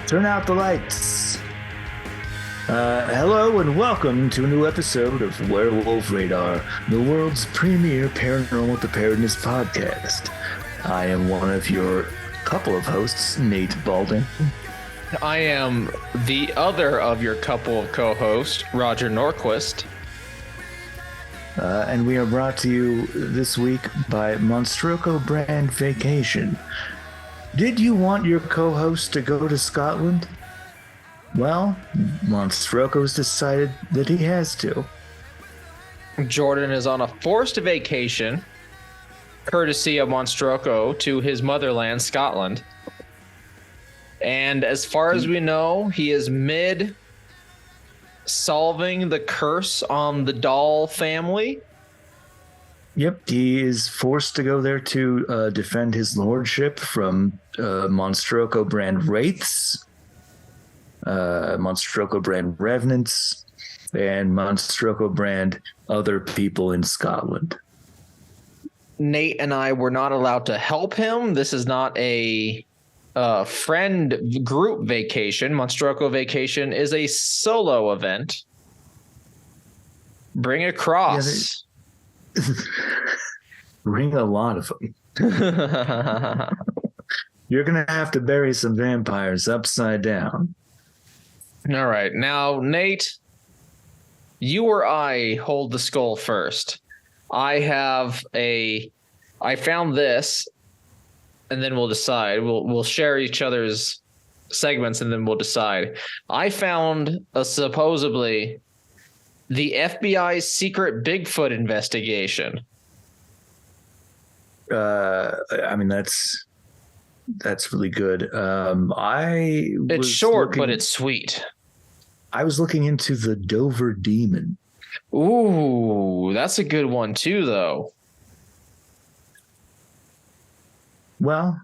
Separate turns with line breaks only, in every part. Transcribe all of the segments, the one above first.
Turn out the lights. Hello and welcome to a new episode of Werewolf Radar, the world's premier paranormal preparedness podcast. I am one of your couple of hosts, Nate Balding.
I am the other of your couple of co-hosts, Roger Norquist.
And we are brought to you this week by Monstroco Brand Vacation. Did you want your co-host to go to Scotland? Well, Monstroco's decided that he has to.
Jordan is on a forced vacation, courtesy of Monstroco, to his motherland, Scotland. And as far as we know, he is mid-solving the curse on the doll family.
Yep, he is forced to go there to defend his lordship from Monstroco brand wraiths, Monstroco brand revenants, and Monstroco brand other people in Scotland.
Nate and I were not allowed to help him. This is not a friend group vacation. Monstroco Vacation is a solo event. Bring a cross.
Yeah, bring a lot of them. You're going to have to bury some vampires upside down.
All right. Now, Nate, you or I hold the skull first. I found this, and then we'll decide. We'll share each other's segments, and then we'll decide. I found supposedly the FBI's secret Bigfoot investigation.
I mean, that's really good.
It's short, but it's sweet.
I was looking into the Dover Demon.
Ooh, that's a good one too, though.
Well,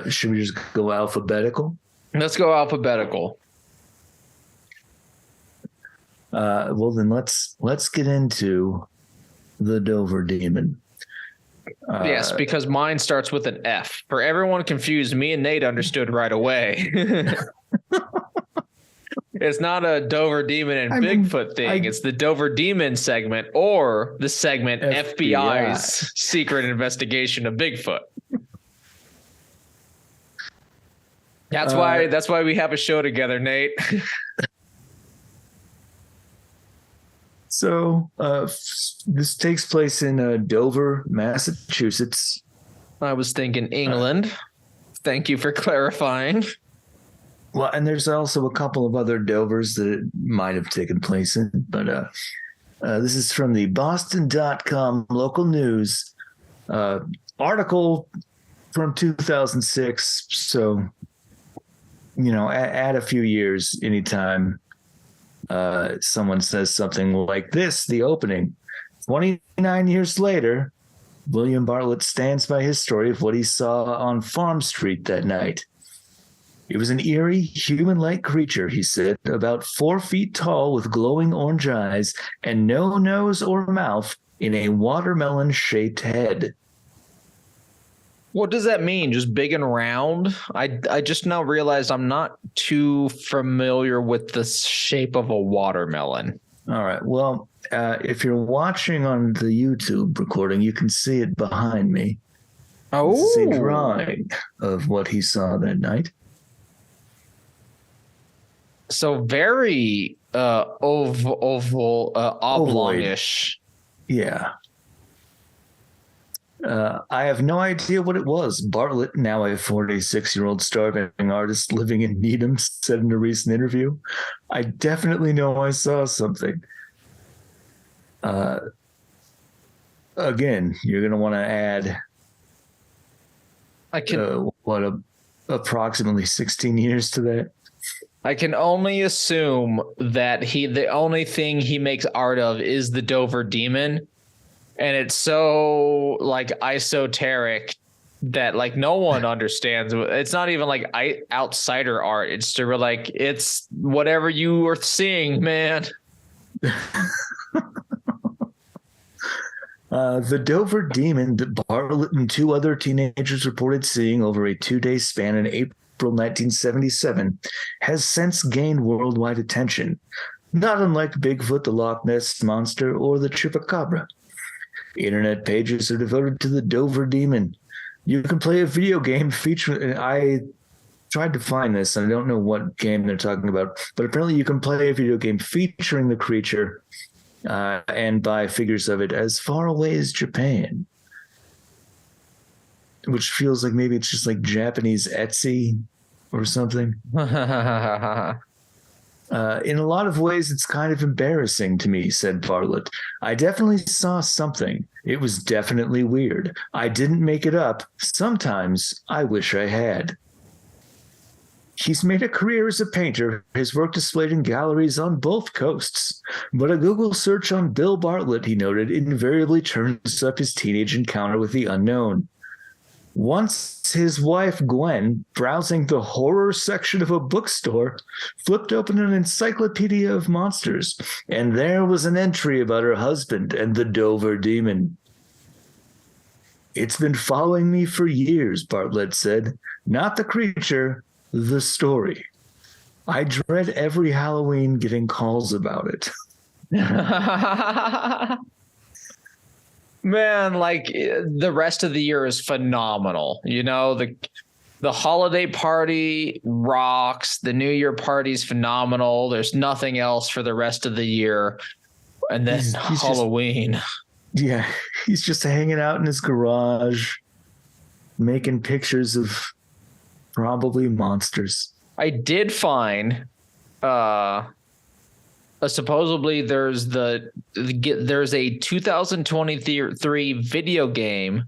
should we just go alphabetical?
Let's go alphabetical.
Well, then let's get into the Dover Demon.
Yes, because mine starts with an F. For everyone confused, me and Nate understood right away. It's not a Dover Demon and Bigfoot thing. It's the Dover Demon segment, or the segment FBI's secret investigation of Bigfoot. That's why we have a show together, Nate.
So this takes place in Dover, Massachusetts.
I was thinking England. Thank you for clarifying.
Well, and there's also a couple of other Dovers that it might have taken place in. But this is from the Boston.com local news article from 2006. So, add a few years anytime someone says something like this, the opening. 29 years later, William Bartlett stands by his story of what he saw on Farm Street that night. It was an eerie, human-like creature, he said, about 4 feet tall with glowing orange eyes and no nose or mouth in a watermelon-shaped head.
What does that mean? Just big and round? I just now realized I'm not too familiar with the shape of a watermelon.
All right. Well, if you're watching on the YouTube recording, you can see it behind me.
Oh.
This is a drawing of what he saw that night.
So very oval, oblongish.
Yeah. I have no idea what it was. Bartlett, now a 46-year-old starving artist living in Needham, said in a recent interview, I definitely know I saw something. Again, you're going to want to add approximately 16 years to that.
I can only assume that the only thing he makes art of is the Dover Demon. And it's so esoteric that no one understands. It's not even outsider art. It's it's whatever you are seeing, man.
The Dover Demon that Bartlett and 2 other teenagers reported seeing over a 2-day span in April April 1977 has since gained worldwide attention, not unlike Bigfoot, the Loch Ness Monster, or the Chupacabra. Internet pages are devoted to the Dover Demon. You can play a video game featuring... I tried to find this, and I don't know what game they're talking about, but apparently you can play a video game featuring the creature and buy figures of it as far away as Japan. Which feels like maybe it's just like Japanese Etsy or something. In a lot of ways, it's kind of embarrassing to me, said Bartlett. I definitely saw something. It was definitely weird. I didn't make it up. Sometimes I wish I had. He's made a career as a painter, his work displayed in galleries on both coasts. But a Google search on Bill Bartlett, he noted, invariably turns up his teenage encounter with the unknown. Once his wife, Gwen, browsing the horror section of a bookstore, flipped open an encyclopedia of monsters, and there was an entry about her husband and the Dover Demon. It's been following me for years, Bartlett said. Not the creature, the story. I dread every Halloween getting calls about it.
Man, like the rest of the year is phenomenal. You know, the holiday party rocks. The New Year party's phenomenal. There's nothing else for the rest of the year. And then he's Halloween.
He's just hanging out in his garage, making pictures of probably monsters.
I did find supposedly there's a 2023 video game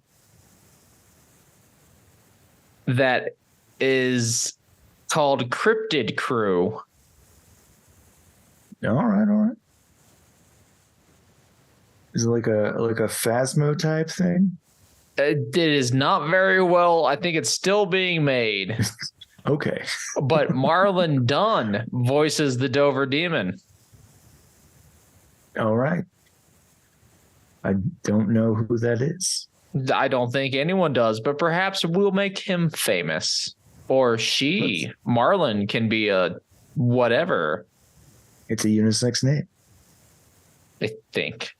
that is called Cryptid Crew.
All right. Is it like a Phasmo type thing?
It is not very well. I think it's still being made.
Okay.
But Marlon Dunn voices the Dover Demon.
All right. I don't know who that is.
I don't think anyone does, but perhaps we'll make him famous. Or she, Marlon, can be a whatever.
It's a unisex name.
I think.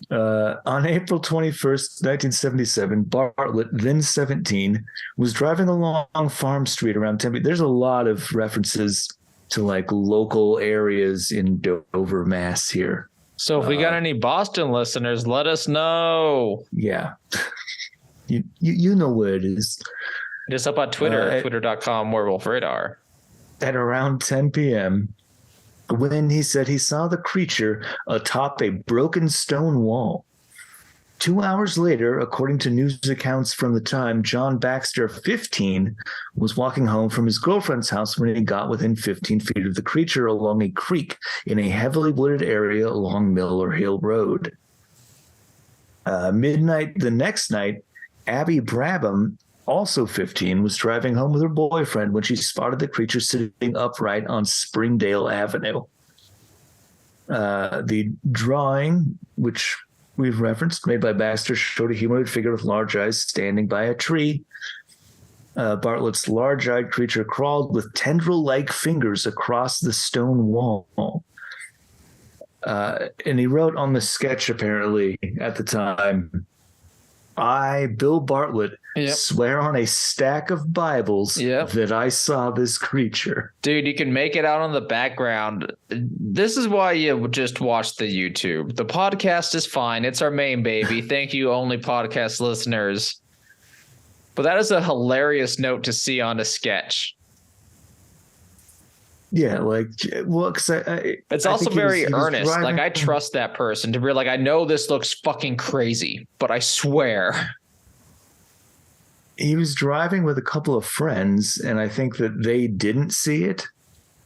On April 21st, 1977, Bartlett, then 17, was driving along Farm Street around Tempe. There's a lot of references to like local areas in Dover, Mass here.
So if we got any Boston listeners, let us know.
Yeah. You know where it is.
Hit us up on Twitter, twitter.com Werewolf Radar.
At around 10 p.m., when he said he saw the creature atop a broken stone wall. 2 hours later, according to news accounts from the time, John Baxter, 15, was walking home from his girlfriend's house when he got within 15 feet of the creature along a creek in a heavily wooded area along Miller Hill Road. Midnight the next night, Abby Brabham, also 15, was driving home with her boyfriend when she spotted the creature sitting upright on Springdale Avenue. The drawing, which we've referenced, made by Baxter, showed a humanoid figure with large eyes standing by a tree. Bartlett's large-eyed creature crawled with tendril-like fingers across the stone wall. And he wrote on the sketch, apparently, at the time, I, Bill Bartlett, swear on a stack of Bibles that I saw this creature.
Dude, you can make it out on the background. This is why you just watch the YouTube. The podcast is fine. It's our main baby. Thank you, only podcast listeners. But that is a hilarious note to see on a sketch.
Yeah, like, well, because
it's also very earnest. Like, I trust that person to be like, I know this looks fucking crazy, but I swear.
He was driving with a couple of friends, and I think that they didn't see it.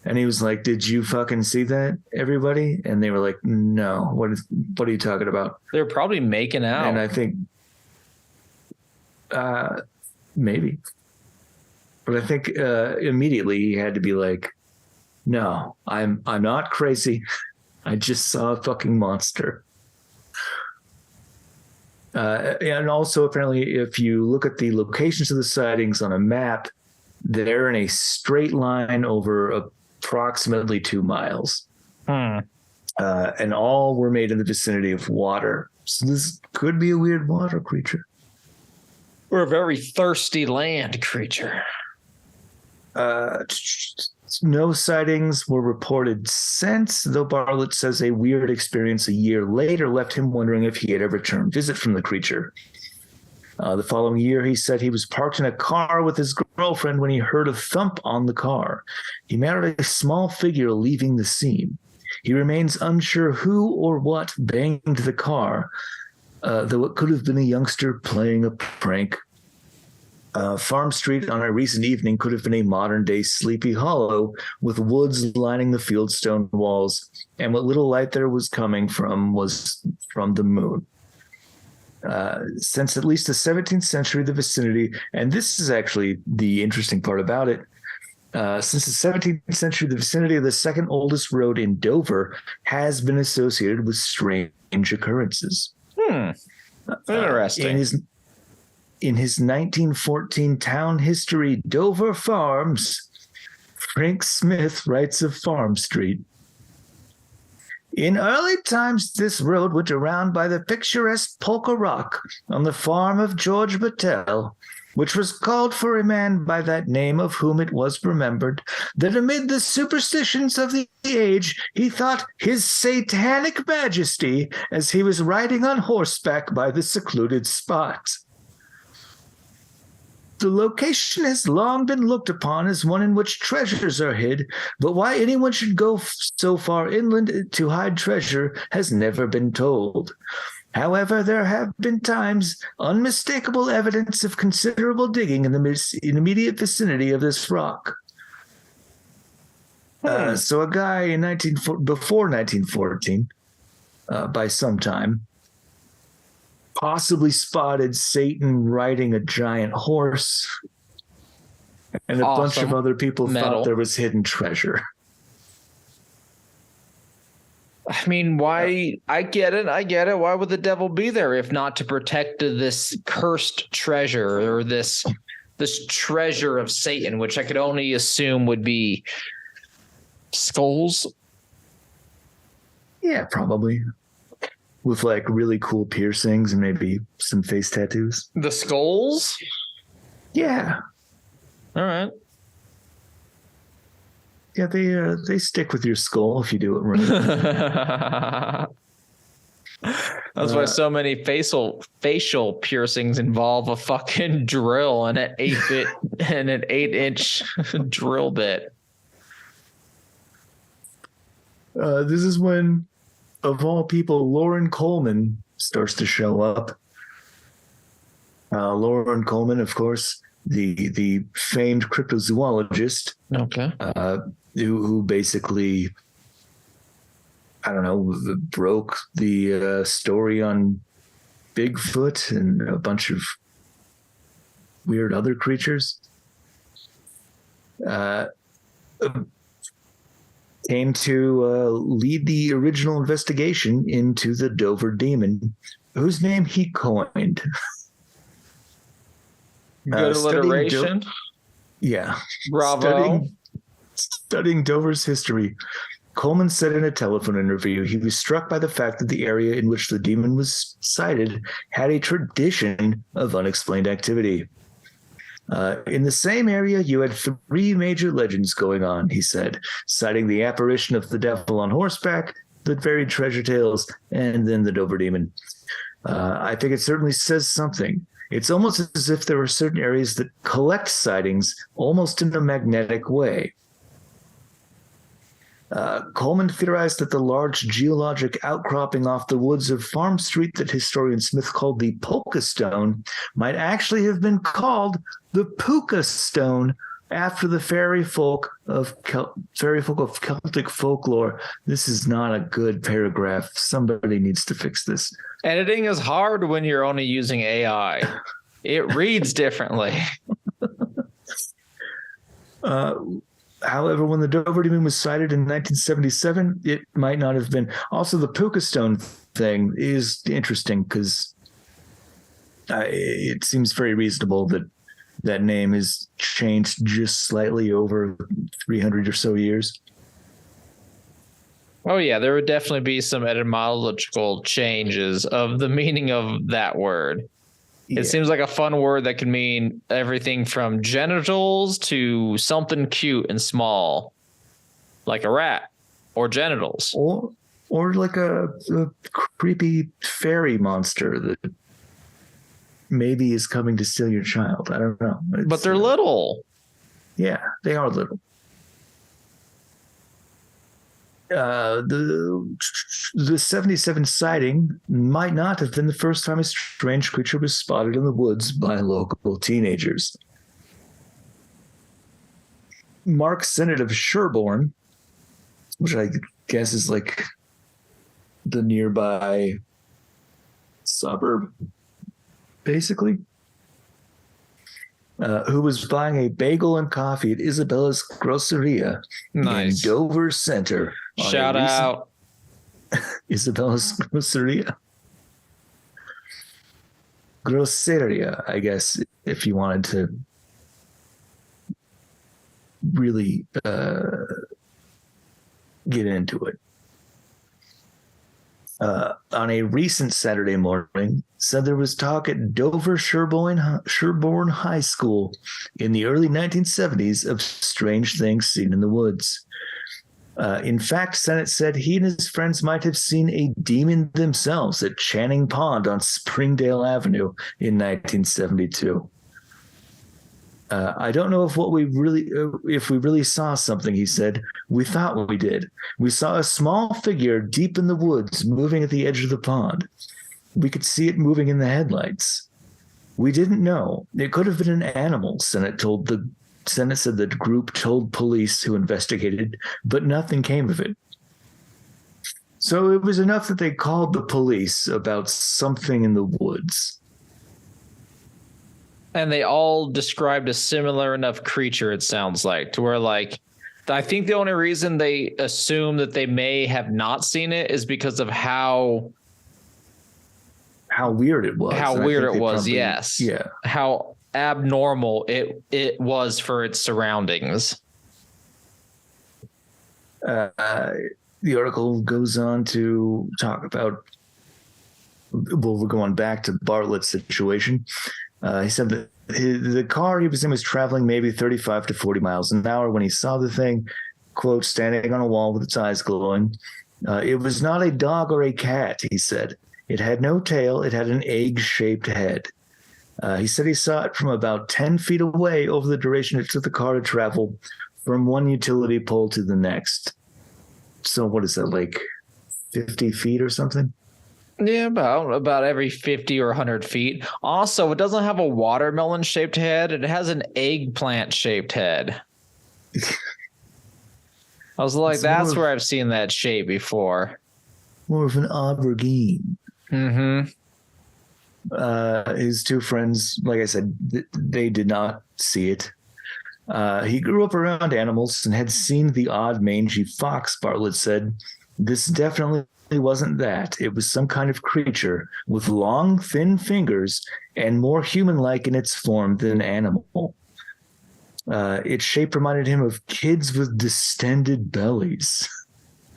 And he was like, did you fucking see that, everybody? And they were like, no. What are you talking about?
They're probably making out.
And I think maybe. But I think immediately he had to be like, no, I'm not crazy. I just saw a fucking monster. And also, apparently, if you look at the locations of the sightings on a map, they're in a straight line over approximately 2 miles. And all were made in the vicinity of water. So this could be a weird water creature.
Or a very thirsty land creature.
No sightings were reported since, though Bartlett says a weird experience a year later left him wondering if he had ever returned visit from the creature. The following year, he said he was parked in a car with his girlfriend when he heard a thump on the car. He noted a small figure leaving the scene. He remains unsure who or what banged the car, though it could have been a youngster playing a prank. Farm Street on a recent evening could have been a modern-day Sleepy Hollow with woods lining the fieldstone walls, and what little light there was coming from was from the moon. Since at least the 17th century, the vicinity, and this is actually the interesting part about it, since the 17th century, the vicinity of the second oldest road in Dover has been associated with strange occurrences.
Interesting.
In his 1914 town history, Dover Farms, Frank Smith writes of Farm Street. In early times, this road went around by the picturesque Polka Rock on the farm of George Battelle, which was called for a man by that name of whom it was remembered that amid the superstitions of the age he thought his satanic majesty as he was riding on horseback by the secluded spot. The location has long been looked upon as one in which treasures are hid, but why anyone should go so far inland to hide treasure has never been told. However, there have been times unmistakable evidence of considerable digging in the immediate vicinity of this rock. So a guy before 1914, by some time, possibly spotted Satan riding a giant horse, and a bunch of other people thought there was hidden treasure.
I mean, why? I get it. Why would the devil be there if not to protect this cursed treasure or this treasure of Satan, which I could only assume would be skulls?
Yeah, probably. With like really cool piercings and maybe some face tattoos.
The skulls?
Yeah.
All right.
Yeah, they stick with your skull if you do it right.
That's why so many facial piercings involve a fucking drill and an 8-inch drill bit.
This is when, of all people, Lauren Coleman starts to show up. Lauren Coleman, of course, the famed cryptozoologist.
Okay.
Who basically, I don't know, broke the story on Bigfoot and a bunch of weird other creatures. Came to lead the original investigation into the Dover Demon, whose name he coined.
Good alliteration.
Yeah.
Bravo.
Studying Dover's history, Coleman said in a telephone interview he was struck by the fact that the area in which the demon was sighted had a tradition of unexplained activity. In the same area, you had 3 major legends going on, he said, citing the apparition of the devil on horseback, the varied treasure tales, and then the Dover Demon. I think it certainly says something. It's almost as if there are certain areas that collect sightings almost in a magnetic way. Coleman theorized that the large geologic outcropping off the woods of Farm Street that historian Smith called the Polka Stone might actually have been called the Puka Stone after the fairy folk of Celtic folklore. This is not a good paragraph. Somebody needs to fix this.
Editing is hard when you're only using AI. It reads differently.
However, when the Dover Demon was sighted in 1977, it might not have been. Also, the Puka Stone thing is interesting because it seems very reasonable that That name has changed just slightly over 300 or so years.
Oh, yeah, there would definitely be some etymological changes of the meaning of that word. It seems like a fun word that can mean everything from genitals to something cute and small, like a rat or genitals.
Or like a creepy fairy monster that maybe is coming to steal your child. I don't know.
But they're little.
Yeah, they are little. The 77 sighting might not have been the first time a strange creature was spotted in the woods by local teenagers. Mark Sennett of Sherborne, which I guess is like the nearby suburb, basically, who was buying a bagel and coffee at Isabella's Groceria in Dover Center.
Shout out.
Isabella's Groceria. Groceria, I guess, if you wanted to really get into it. On a recent Saturday morning, said there was talk at Dover Sherborne High School in the early 1970s of strange things seen in the woods. In fact, Sennett said he and his friends might have seen a demon themselves at Channing Pond on Springdale Avenue in 1972. I don't know if we really saw something, he said. We thought we did. We saw a small figure deep in the woods moving at the edge of the pond. We could see it moving in the headlights. We didn't know. It could have been an animal, Sennett said the group told police who investigated, but nothing came of it. So it was enough that they called the police about something in the woods.
And they all described a similar enough creature, it sounds like, to where, like, I think the only reason they assume that they may have not seen it is because of how
weird it was.
How weird it was, yes.
Yeah.
How abnormal it was for its surroundings.
The article goes on to talk about, well, we're going back to Bartlett's situation. He said that the car he was in was traveling maybe 35 to 40 miles an hour when he saw the thing, quote, standing on a wall with its eyes glowing. It was not a dog or a cat, he said. It had no tail. It had an egg-shaped head. He said he saw it from about 10 feet away over the duration it took the car to travel from one utility pole to the next. So what is that, like 50 feet or something?
Yeah, about every 50 or 100 feet. Also, it doesn't have a watermelon-shaped head. It has an eggplant-shaped head. I was like, that's where I've seen that shape before.
More of an aubergine.
Mm-hmm.
His two friends, like I said, they did not see it. He grew up around animals and had seen the odd mangy fox, Bartlett said. This definitely wasn't that. It was some kind of creature with long, thin fingers and more human-like in its form than animal. Its shape reminded him of kids with distended bellies.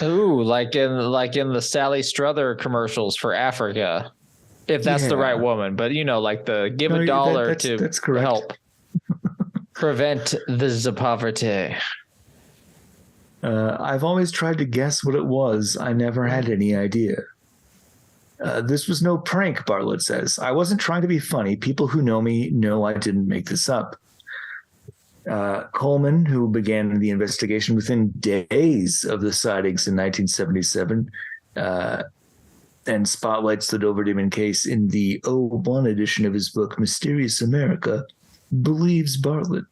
Ooh, like in the Sally Struther commercials for Africa, if that's the right woman. But like the give a dollar
that's correct.
Help prevent the poverty.
I've always tried to guess what it was. I never had any idea. This was no prank, Bartlett says. I wasn't trying to be funny. People who know me know I didn't make this up. Coleman, who began the investigation within days of the sightings in 1977, and spotlights the Dover Demon case in the 01 edition of his book, Mysterious America, believes Bartlett.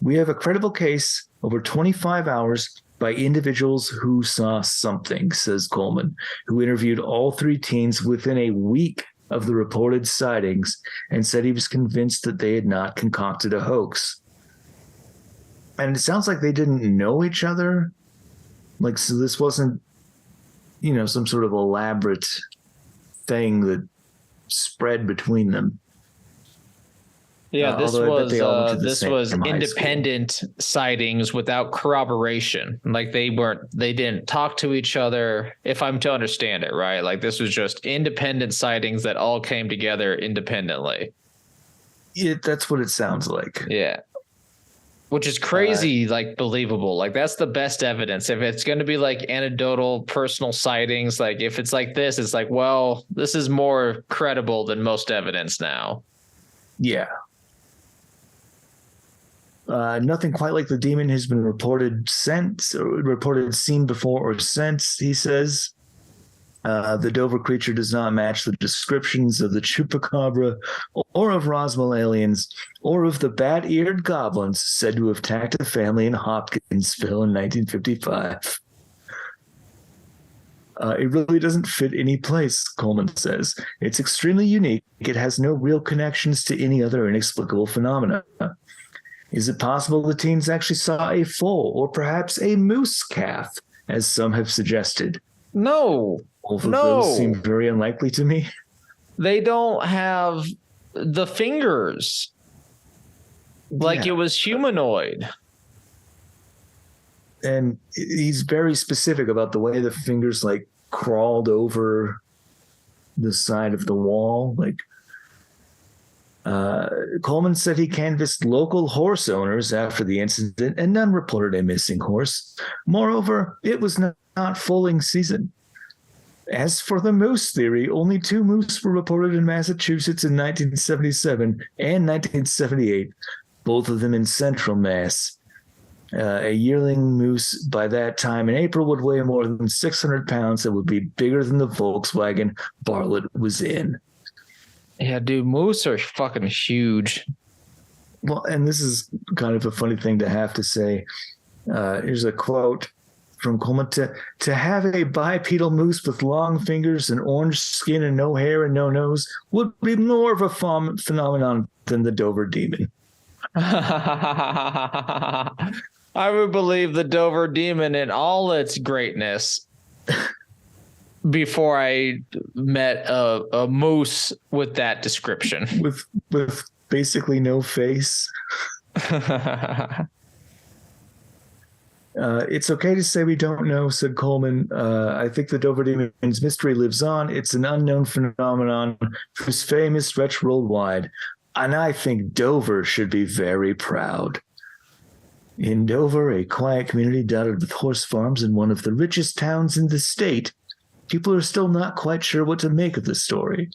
We have a credible case over 25 hours by individuals who saw something, says Coleman, who interviewed all three teens within a week of the reported sightings and said he was convinced that they had not concocted a hoax. And it sounds like they didn't know each other. Like, so this wasn't, some sort of elaborate thing that spread between them.
Yeah,
although I bet they all went to the
this
same
was
high school.
independent sightings without corroboration. Like they didn't talk to each other, if I'm to understand it, right? Like this was just independent sightings that all came together independently.
Yeah, that's what it sounds like.
Yeah. Which is crazy, like believable. Like that's the best evidence. If it's going to be like anecdotal personal sightings, like if it's like this, it's like, well, this is more credible than most evidence now.
Yeah. Nothing quite like the demon has been reported seen before or since, he says. The Dover creature does not match the descriptions of the chupacabra or of Roswell aliens or of the bat-eared goblins said to have attacked a family in Hopkinsville in 1955. It really doesn't fit any place, Coleman says. It's extremely unique. It has no real connections to any other inexplicable phenomena. Is it possible the teens actually saw a foal or perhaps a moose calf, as some have suggested?
No.
Both of those seem very unlikely to me.
They don't have the fingers. Like it was humanoid.
And he's very specific about the way the fingers like crawled over the side of the wall. Like Coleman said he canvassed local horse owners after the incident and none reported a missing horse. Moreover, it was not foaling season. As for the moose theory, only 2 moose were reported in Massachusetts in 1977 and 1978, both of them in central Mass. A yearling moose by that time in April would weigh more than 600 pounds and would be bigger than the Volkswagen Bartlett was in.
Yeah, dude, moose are fucking huge.
Well, and this is kind of a funny thing to have to say. Here's a quote from Coleman. To have a bipedal moose with long fingers and orange skin and no hair and no nose would be more of a phenomenon than the Dover demon.
I would believe the Dover demon in all its greatness before I met a moose with that description.
With basically no face. It's okay to say we don't know, said Coleman. I think the Dover demon's mystery lives on. It's an unknown phenomenon whose fame is stretched worldwide. And I think Dover should be very proud. In Dover, a quiet community dotted with horse farms and one of the richest towns in the state, people are still not quite sure what to make of the story.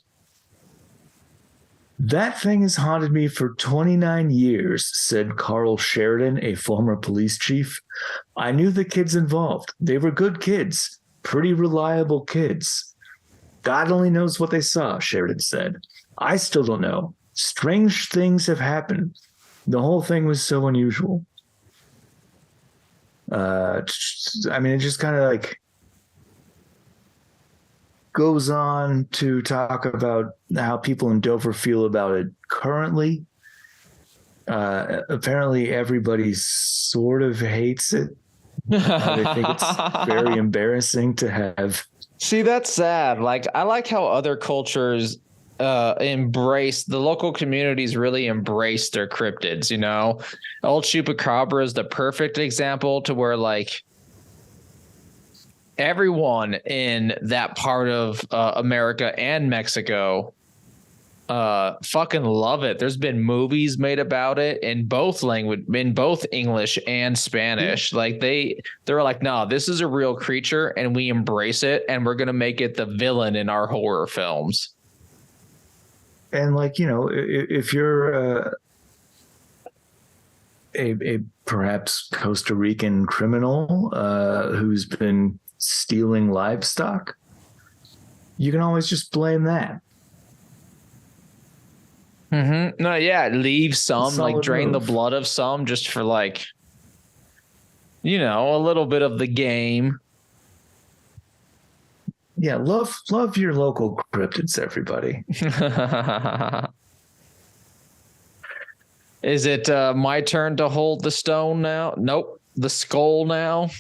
That thing has haunted me for 29 years, said Carl Sheridan, a former police chief. I knew the kids involved. They were good kids, pretty reliable kids. God only knows what they saw, Sheridan said. I still don't know. Strange things have happened. The whole thing was so unusual. I mean, it just kind of like goes on to talk about how people in Dover feel about it currently. Apparently everybody sort of hates it. They think it's very embarrassing to have.
See, that's sad. Like, I like how other cultures embrace, the local communities really embrace their cryptids, you know? Old Chupacabra is the perfect example to where, like, everyone in that part of America and Mexico fucking love it. There's been movies made about it in both English and Spanish. Like they're like, no, this is a real creature and we embrace it and we're gonna make it the villain in our horror films.
And like, you know, if you're a perhaps Costa Rican criminal who's been stealing livestock, you can always just blame that.
Mm-hmm. No, yeah, leave some, like drain
move.
the blood of some just for, like, you know, a little bit of the game.
Yeah, love your local cryptids, everybody.
Is it my turn to hold the stone now? Nope. The skull now?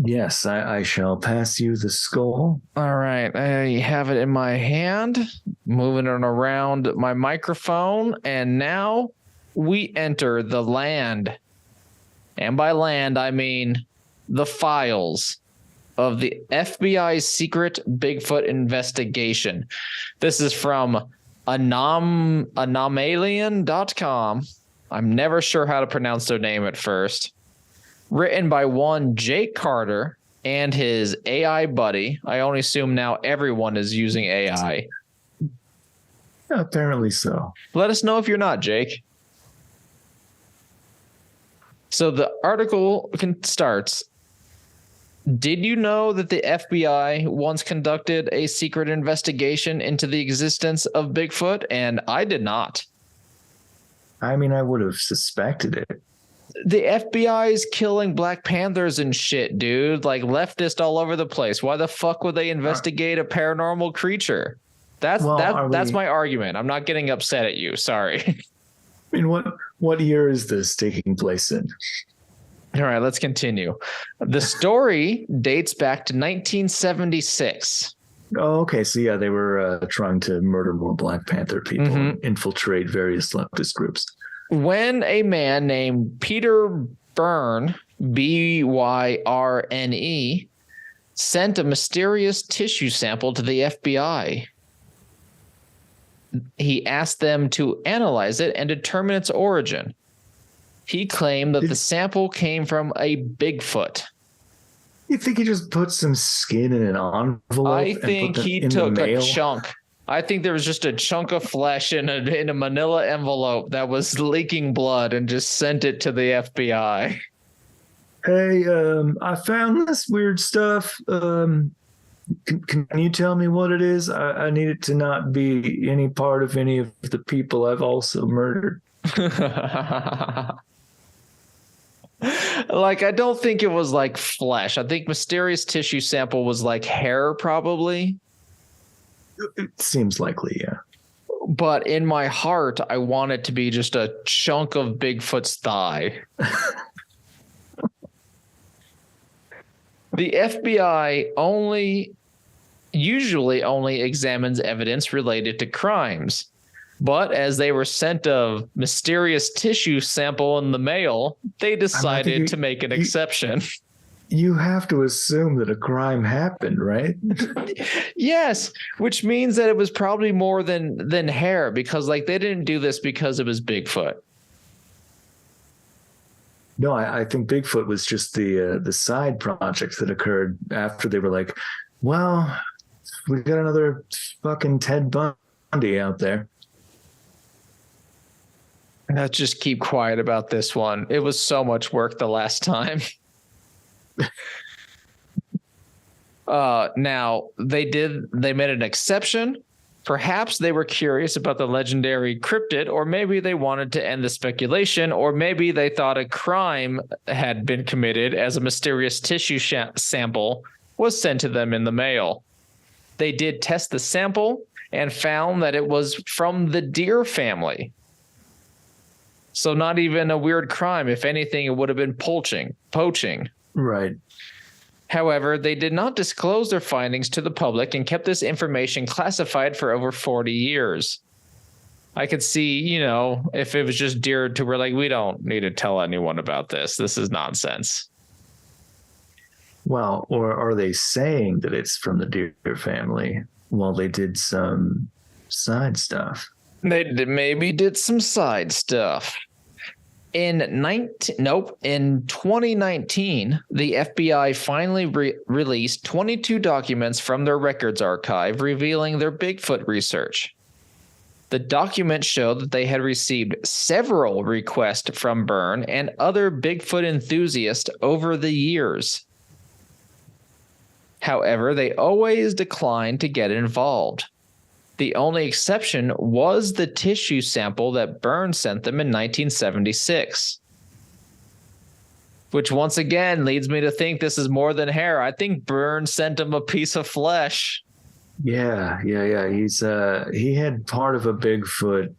Yes, I shall pass you the skull.
All right. I have it in my hand, moving it around my microphone. And now we enter the land, and by land, I mean the files of the FBI's secret Bigfoot investigation. This is from anomalien.com. I'm never sure how to pronounce their name at first. Written by one Jake Carter and his AI buddy. I only assume now everyone is using AI.
Yeah, apparently so.
Let us know if you're not, Jake. So the article starts. Did you know that the FBI once conducted a secret investigation into the existence of Bigfoot? And I did not.
I mean, I would have suspected it.
The FBI is killing Black Panthers and shit, dude. Like leftist all over the place. Why the fuck would they investigate a paranormal creature? That's my argument. I'm not getting upset at you. Sorry.
I mean, what year is this taking place in?
All right, let's continue. The story dates back to 1976.
Oh, okay. So yeah, they were trying to murder more Black Panther people and infiltrate various leftist groups.
When a man named Peter Byrne, Byrne, sent a mysterious tissue sample to the FBI. He asked them to analyze it and determine its origin. He claimed that the sample came from a Bigfoot.
You think he just put some skin in an envelope?
I think he took a chunk. I think there was just a chunk of flesh in a manila envelope that was leaking blood and just sent it to the FBI.
Hey, I found this weird stuff. Can you tell me what it is? I need it to not be any part of any of the people I've also murdered.
Like, I don't think it was like flesh. I think mysterious tissue sample was like hair, probably.
It seems likely, yeah.
But in my heart, I want it to be just a chunk of Bigfoot's thigh. The FBI usually only examines evidence related to crimes. But as they were sent a mysterious tissue sample in the mail, they decided to make an exception.
You have to assume that a crime happened, right?
Yes, which means that it was probably more than hair, because like they didn't do this because it was Bigfoot.
No, I think Bigfoot was just the side project that occurred after they were like, well, we got another fucking Ted Bundy out there.
Let's just keep quiet about this one. It was so much work the last time. Now they made an exception. Perhaps they were curious about the legendary cryptid, or maybe they wanted to end the speculation, or maybe they thought a crime had been committed as a mysterious tissue sample was sent to them in the mail. They did test the sample and found that it was from the deer family. So not even a weird crime. If anything, it would have been poaching.
Right.
However, they did not disclose their findings to the public and kept this information classified for over 40 years. I could see, if it was just deer to where like, we don't need to tell anyone about this. This is nonsense.
Well, or are they saying that it's from the deer family while they did some side stuff?
They maybe did some side stuff. In 2019, the FBI finally released 22 documents from their records archive revealing their Bigfoot research. The documents show that they had received several requests from Byrne and other Bigfoot enthusiasts over the years. However, they always declined to get involved. The only exception was the tissue sample that Byrne sent them in 1976. Which once again leads me to think this is more than hair. I think Byrne sent him a piece of flesh.
Yeah. He had part of a Bigfoot.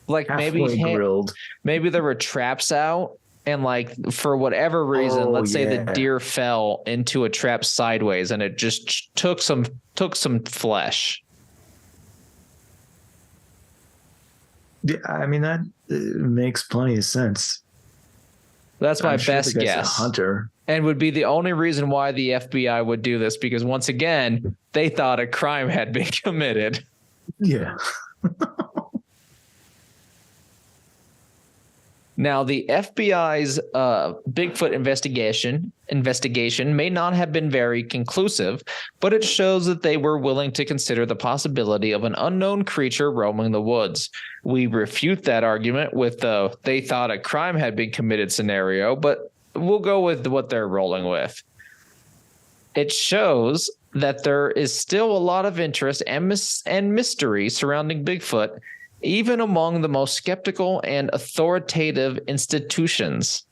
Like maybe
grilled.
Maybe there were traps out, and like for whatever reason, let's say the deer fell into a trap sideways and it just took some flesh.
Yeah, I mean, that makes plenty of sense.
That's my
I'm sure
best
the guy's
guess.
a hunter.
And would be the only reason why the FBI would do this, because once again, they thought a crime had been committed.
Yeah.
Now, the FBI's Bigfoot investigation may not have been very conclusive, but it shows that they were willing to consider the possibility of an unknown creature roaming the woods. We refute that argument with the they thought a crime had been committed scenario, but we'll go with what they're rolling with. It shows that there is still a lot of interest and mystery surrounding Bigfoot, even among the most skeptical and authoritative institutions.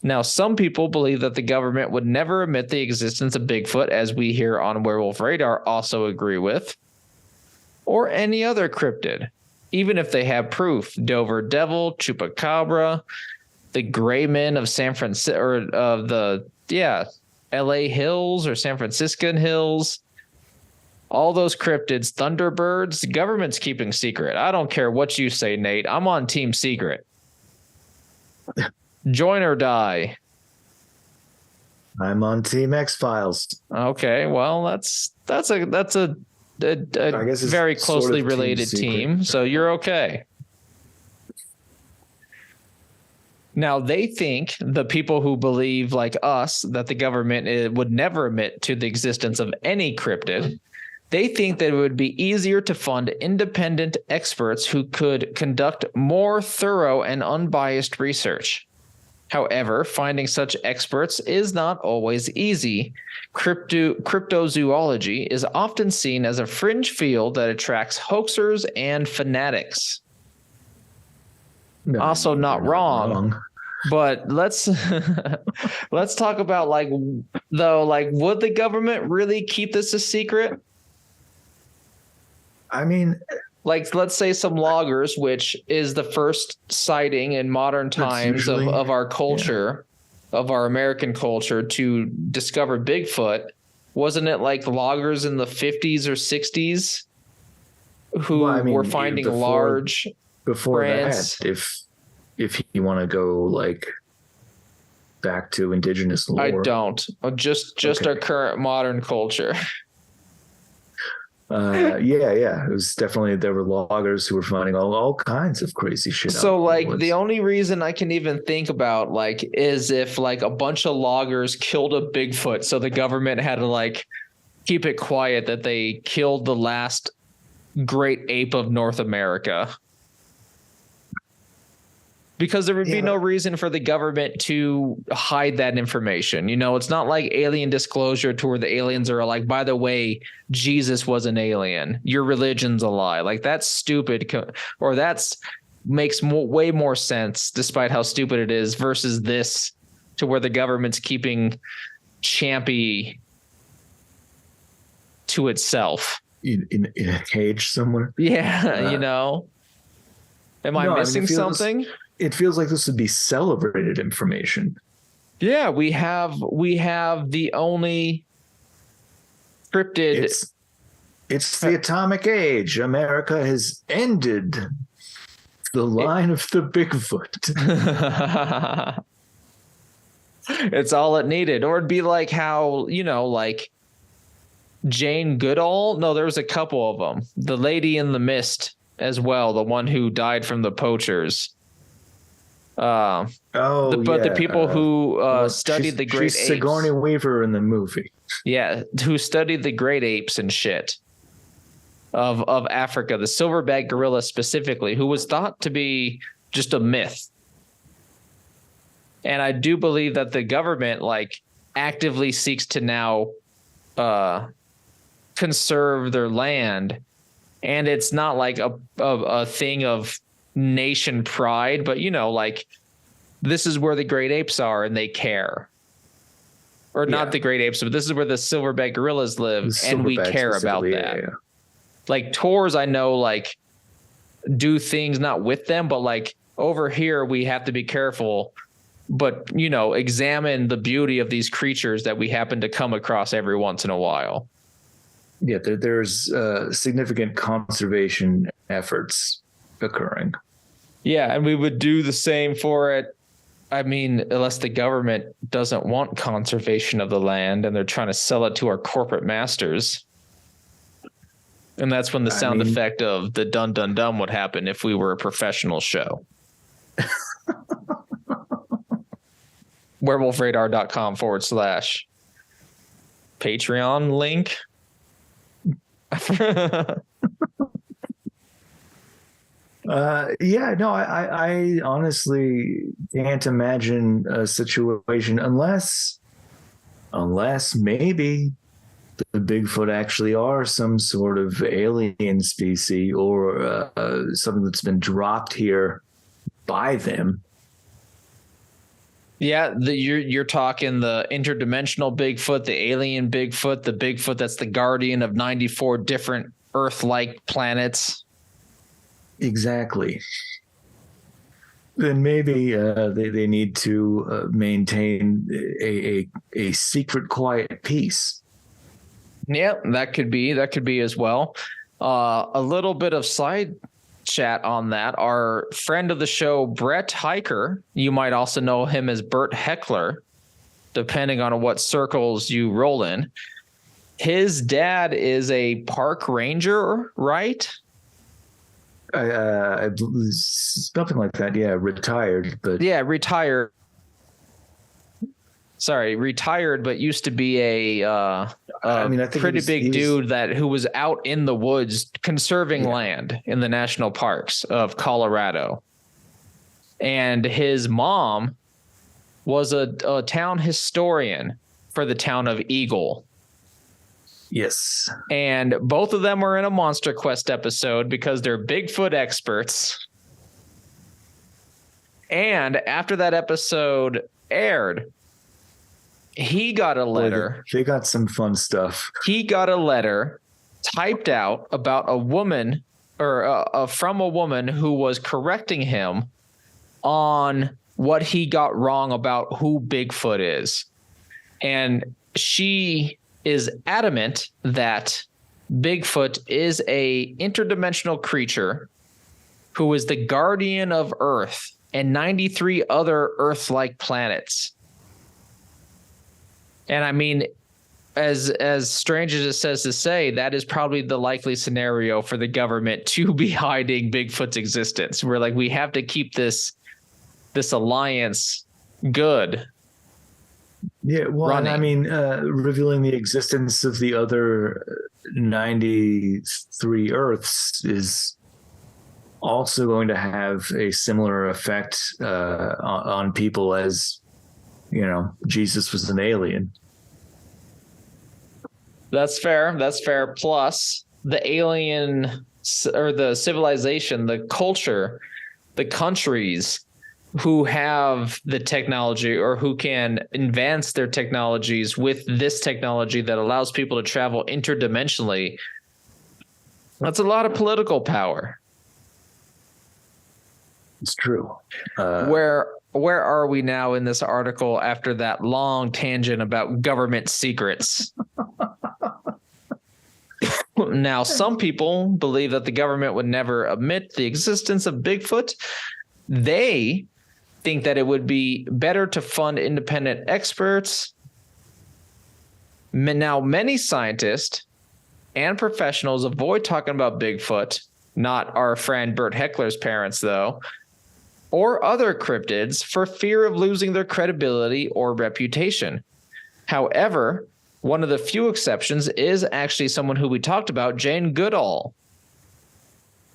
Now, some people believe that the government would never admit the existence of Bigfoot, as we here on Werewolf Radar also agree with, or any other cryptid, even if they have proof. Dover Devil, Chupacabra, the Gray Men of San Francisco, or of the LA Hills or San Franciscan Hills. All those cryptids, Thunderbirds, the government's keeping secret. I don't care what you say, Nate. I'm on Team Secret. Join or die.
I'm on Team X-Files.
Okay, well, that's a very closely related team, so you're okay. Now, they think, the people who believe, like us, that the government would never admit to the existence of any cryptid, they think that it would be easier to fund independent experts who could conduct more thorough and unbiased research. However, finding such experts is not always easy. Cryptozoology is often seen as a fringe field that attracts hoaxers and fanatics.
No,
Also not wrong. But let's talk about, would the government really keep this a secret?
I mean,
let's say some loggers, which is the first sighting in modern times of our culture, of our American culture, to discover Bigfoot. Wasn't it like loggers in the 50s or 60s who were finding large prints?
That, if you want to go back to indigenous lore.
I don't. Just okay. Our current modern culture.
It was definitely, there were loggers who were finding all kinds of crazy shit.
So the only reason I can even think about is if a bunch of loggers killed a Bigfoot, so the government had to keep it quiet that they killed the last great ape of North America. Because there would be no reason for the government to hide that information. It's not like alien disclosure to where the aliens are like, by the way, Jesus was an alien. Your religion's a lie. That's stupid. Or makes way more sense, despite how stupid it is, versus this, to where the government's keeping Champy to itself.
In a cage somewhere?
Yeah, Am I missing something?
It feels like this would be celebrated information.
Yeah, we have the only cryptid.
It's the atomic age. America has ended the line of the Bigfoot.
It's all it needed. Or it'd be like how, Jane Goodall. No, there was a couple of them. The Lady in the Mist as well, the one who died from the poachers. But the people who studied the great apes.
She's Sigourney Weaver in the movie.
Yeah, who studied the great apes and shit of Africa, the silverback gorilla specifically, who was thought to be just a myth. And I do believe that the government actively seeks to now conserve their land, and it's not a thing of nation pride, but this is where the great apes are and they care. Or not the great apes, but this is where the silverback gorillas live and we care about that. Tours, I know do things not with them, but over here we have to be careful, but examine the beauty of these creatures that we happen to come across every once in a while.
Yeah, there's significant conservation efforts occurring.
Yeah, and we would do the same for it. I mean, unless the government doesn't want conservation of the land and they're trying to sell it to our corporate masters. And that's when the sound effect of the dun dun dun would happen if we were a professional show. werewolfradar.com/Patreon link.
I honestly can't imagine a situation unless maybe the Bigfoot actually are some sort of alien species or something that's been dropped here by them.
Yeah, you're talking the interdimensional Bigfoot, the alien Bigfoot, the Bigfoot that's the guardian of 94 different Earth-like planets.
Exactly. Then maybe they need to maintain a secret, quiet peace.
Yeah, that could be as well. A little bit of side chat on that. Our friend of the show, Brett Hiker, you might also know him as Bert Heckler, depending on what circles you roll in. His dad is a park ranger, right?
I something like that. Yeah, retired, but
retired. Sorry, retired, but used to be a pretty big dude who was out in the woods conserving land in the national parks of Colorado. And his mom was a town historian for the town of Eagle.
Yes.
And both of them were in a Monster Quest episode because they're Bigfoot experts. And after that episode aired, he got a letter.
They got some fun stuff.
He got a letter typed out about a woman or from a woman who was correcting him on what he got wrong about who Bigfoot is. And she is adamant that Bigfoot is a interdimensional creature who is the guardian of Earth and 93 other Earth-like planets. And I mean, as strange as it says to say, that is probably the likely scenario for the government to be hiding Bigfoot's existence. We're like, we have to keep this alliance good.
Yeah, well,
running.
I mean, revealing the existence of the other 93 Earths is also going to have a similar effect on people as, Jesus was an alien.
That's fair. Plus, the alien or the civilization, the culture, the countries who have the technology or who can advance their technologies with this technology that allows people to travel interdimensionally, that's a lot of political power.
It's true.
Where are we now in this article after that long tangent about government secrets? Now, some people believe that the government would never admit the existence of Bigfoot. They think that it would be better to fund independent experts. Now, many scientists and professionals avoid talking about Bigfoot, not our friend Bert Heckler's parents, though, or other cryptids for fear of losing their credibility or reputation. However, one of the few exceptions is actually someone who we talked about, Jane Goodall,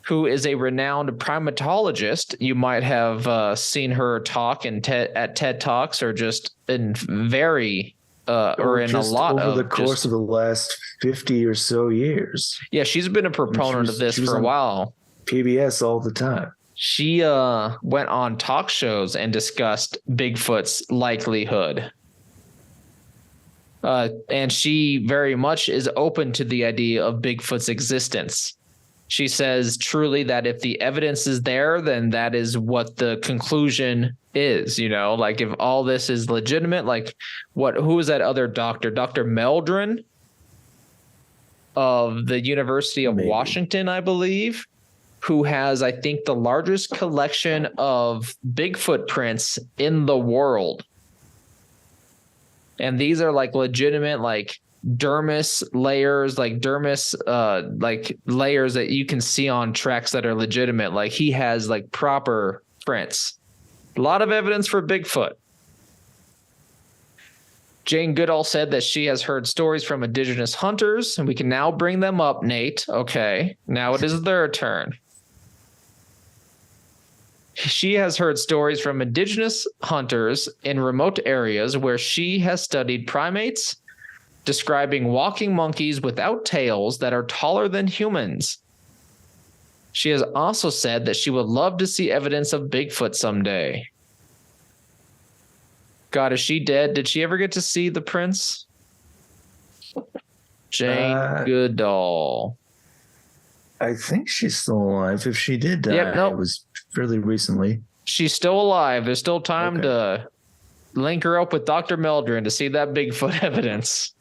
who is a renowned primatologist. You might have seen her talk at TED Talks or just in very or in a lot
over
of
the course of the last 50 or so years.
Yeah, she's been a proponent of this for a while.
PBS all the time.
She went on talk shows and discussed Bigfoot's likelihood. And she very much is open to the idea of Bigfoot's existence. She says truly that if the evidence is there, then that is what the conclusion is, like if all this is legitimate, like who is that other doctor? Dr. Meldrin? of the University of Washington, I believe, who has, I think, the largest collection of Bigfoot prints in the world. And these are like legitimate, like dermis layers, like layers that you can see on tracks that are legitimate. Like he has like proper prints. A lot of evidence for Bigfoot. Jane Goodall said that she has heard stories from indigenous hunters, and we can now bring them up, Nate. Okay, now it is their turn. She has heard stories from indigenous hunters in remote areas where she has studied primates, describing walking monkeys without tails that are taller than humans. She has also said that she would love to see evidence of Bigfoot someday. God, is she dead? Did she ever get to see the prince? Jane Goodall.
I think she's still alive. If she did die, it was fairly recently.
She's still alive. There's still time to link her up with Dr. Meldrin to see that Bigfoot evidence.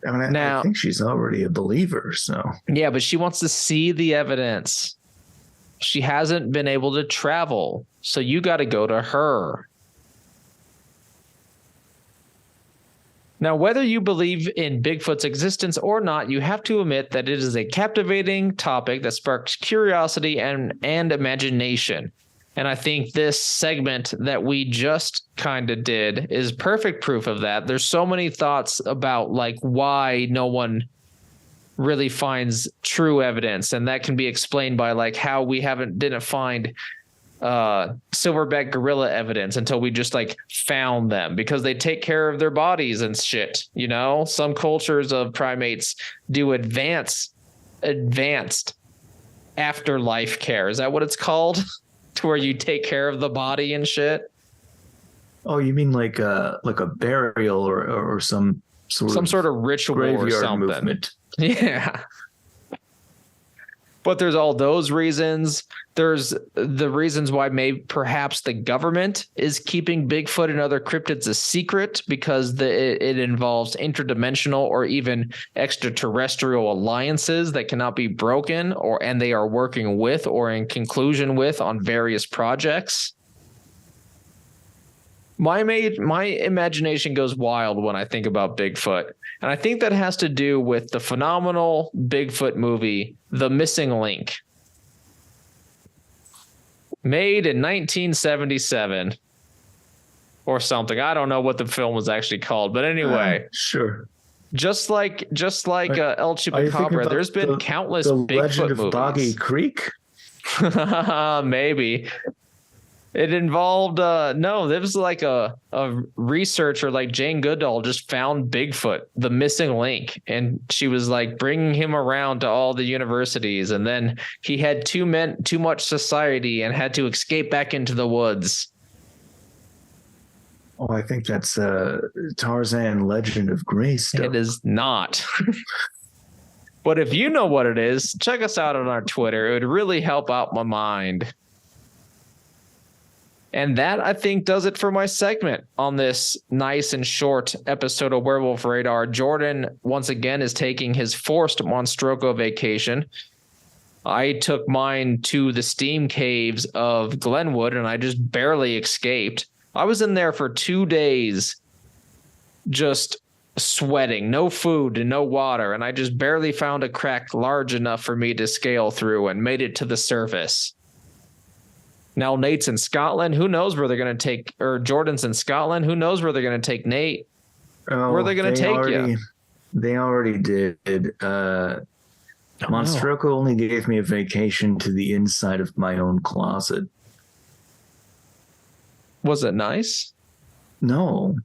I mean, I think she's already a believer, so.
Yeah, but she wants to see the evidence. She hasn't been able to travel, so you got to go to her. Now, whether you believe in Bigfoot's existence or not, you have to admit that it is a captivating topic that sparks curiosity and imagination. And I think this segment that we just kind of did is perfect proof of that. There's so many thoughts about like why no one really finds true evidence, and that can be explained by like how we didn't find silverback gorilla evidence until we just like found them, because they take care of their bodies and shit. You know, some cultures of primates do advanced afterlife care. Is that what it's called? To where you take care of the body and shit.
Oh, you mean like a burial or some sort of
ritual
graveyard
or something.
Movement.
Yeah. But there's all those reasons. There's the reasons why perhaps the government is keeping Bigfoot and other cryptids a secret, because it involves interdimensional or even extraterrestrial alliances that cannot be broken, and they are working with or in conclusion with on various projects. My imagination goes wild when I think about Bigfoot. And I think that has to do with the phenomenal Bigfoot movie, The Missing Link. Made in 1977 or something. I don't know what the film was actually called, but anyway.
Sure.
Just like El Chupacabra, there's been countless Bigfoot
Legend of
movies.
Boggy Creek?
Maybe. It involved there was like a researcher like Jane Goodall just found Bigfoot, the missing link, and she was like bringing him around to all the universities, and then he had too much society and had to escape back into the woods.
Oh, I think that's Tarzan Legend of Greystoke.
It is not. But if you know what it is, check us out on our Twitter. It would really help out my mind. And that, I think, does it for my segment on this nice and short episode of Werewolf Radar. Jordan, once again, is taking his forced Monstroko vacation. I took mine to the steam caves of Glenwood, and I just barely escaped. I was in there for 2 days just sweating, no food and no water, and I just barely found a crack large enough for me to scale through and made it to the surface. Now Nate's in Scotland. Who knows where they're going to take, or Jordan's in Scotland. Who knows where they're going to take Nate? Where are they going to take you?
They already did. Monstroko only gave me a vacation to the inside of my own closet.
Was it nice?
No,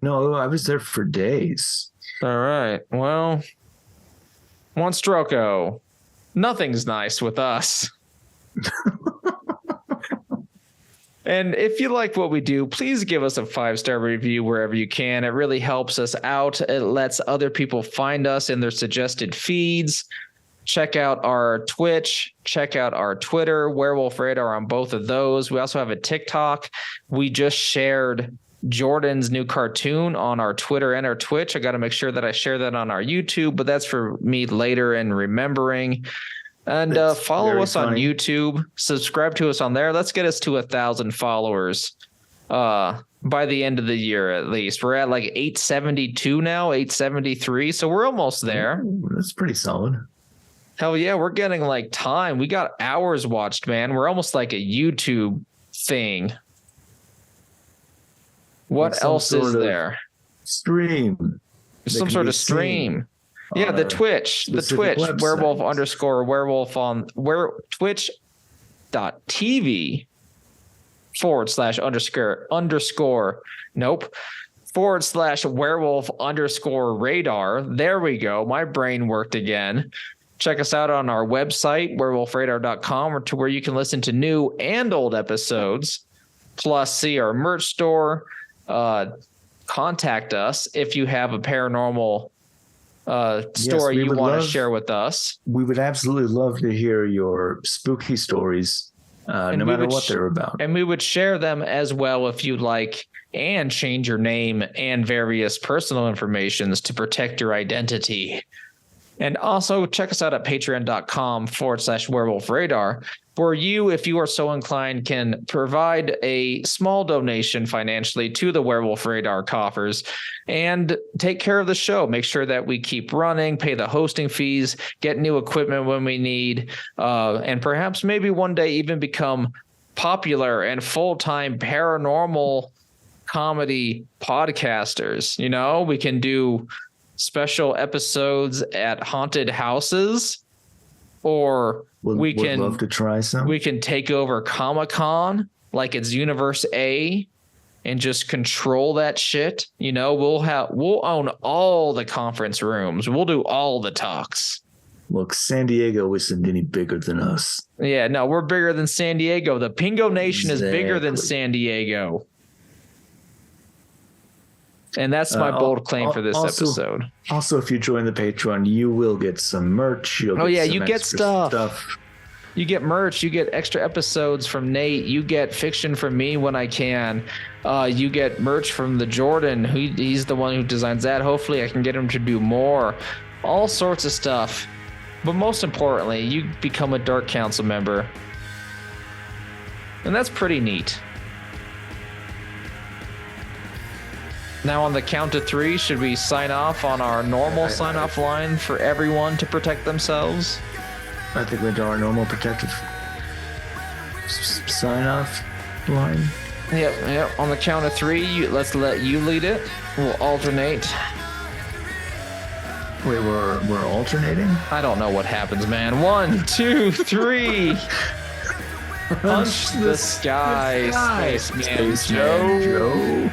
I was there for days.
All right. Well, Monstroko, nothing's nice with us. And if you like what we do, please give us a 5-star review wherever you can. It really helps us out. It lets other people find us in their suggested feeds. Check out our Twitch. Check out our Twitter, Werewolf Radar on both of those. We also have a TikTok. We just shared Jordan's new cartoon on our Twitter and our Twitch. I got to make sure that I share that on our YouTube, but that's for me later and remembering. And follow us on YouTube. Subscribe to us on there. Let's get us to 1,000 followers by the end of the year, at least. We're at like 872 now, 873. So we're almost there.
Ooh, that's pretty solid.
Hell yeah, we're getting like time. We got hours watched, man. We're almost like a YouTube thing. What else is there?
Stream.
Some sort of stream. Yeah, the Twitch,
websites.
werewolf on twitch.tv/werewolf_radar. There we go. My brain worked again. Check us out on our website, werewolfradar.com, to where you can listen to new and old episodes, plus see our merch store. Contact us if you have a paranormal story you want to share with us.
We would absolutely love to hear your spooky stories, no matter what they're about.
And we would share them as well if you'd like, and change your name and various personal informations to protect your identity. And also check us out at patreon.com/werewolf radar, where you, if you are so inclined, can provide a small donation financially to the Werewolf Radar coffers and take care of the show. Make sure that we keep running, pay the hosting fees, get new equipment when we need, and perhaps maybe one day even become popular and full-time paranormal comedy podcasters. You know, we can do special episodes at haunted houses, or we can
love to try some.
We can take over Comic-Con like it's Universe A and just control that shit. You know, we'll own all the conference rooms. We'll do all the talks.
Look, San Diego isn't any bigger than us.
Yeah, no, we're bigger than San Diego. The Pingo Nation is bigger than San Diego. And that's my bold claim for this episode.
Also, if you join the Patreon, you will get some merch. You
get stuff. You get merch. You get extra episodes from Nate. You get fiction from me when I can. You get merch from the Jordan. He's the one who designs that. Hopefully, I can get him to do more. All sorts of stuff. But most importantly, you become a Dark Council member. And that's pretty neat. Now, on the count of 3, should we sign off on our normal sign-off line for everyone to protect themselves?
I think we do our normal protective sign-off line.
Yep. On the count of 3, let's let you lead it. We'll alternate.
Wait, we're alternating?
I don't know what happens, man. 1, 2, 3. Punch the sky, Spaceman Joe.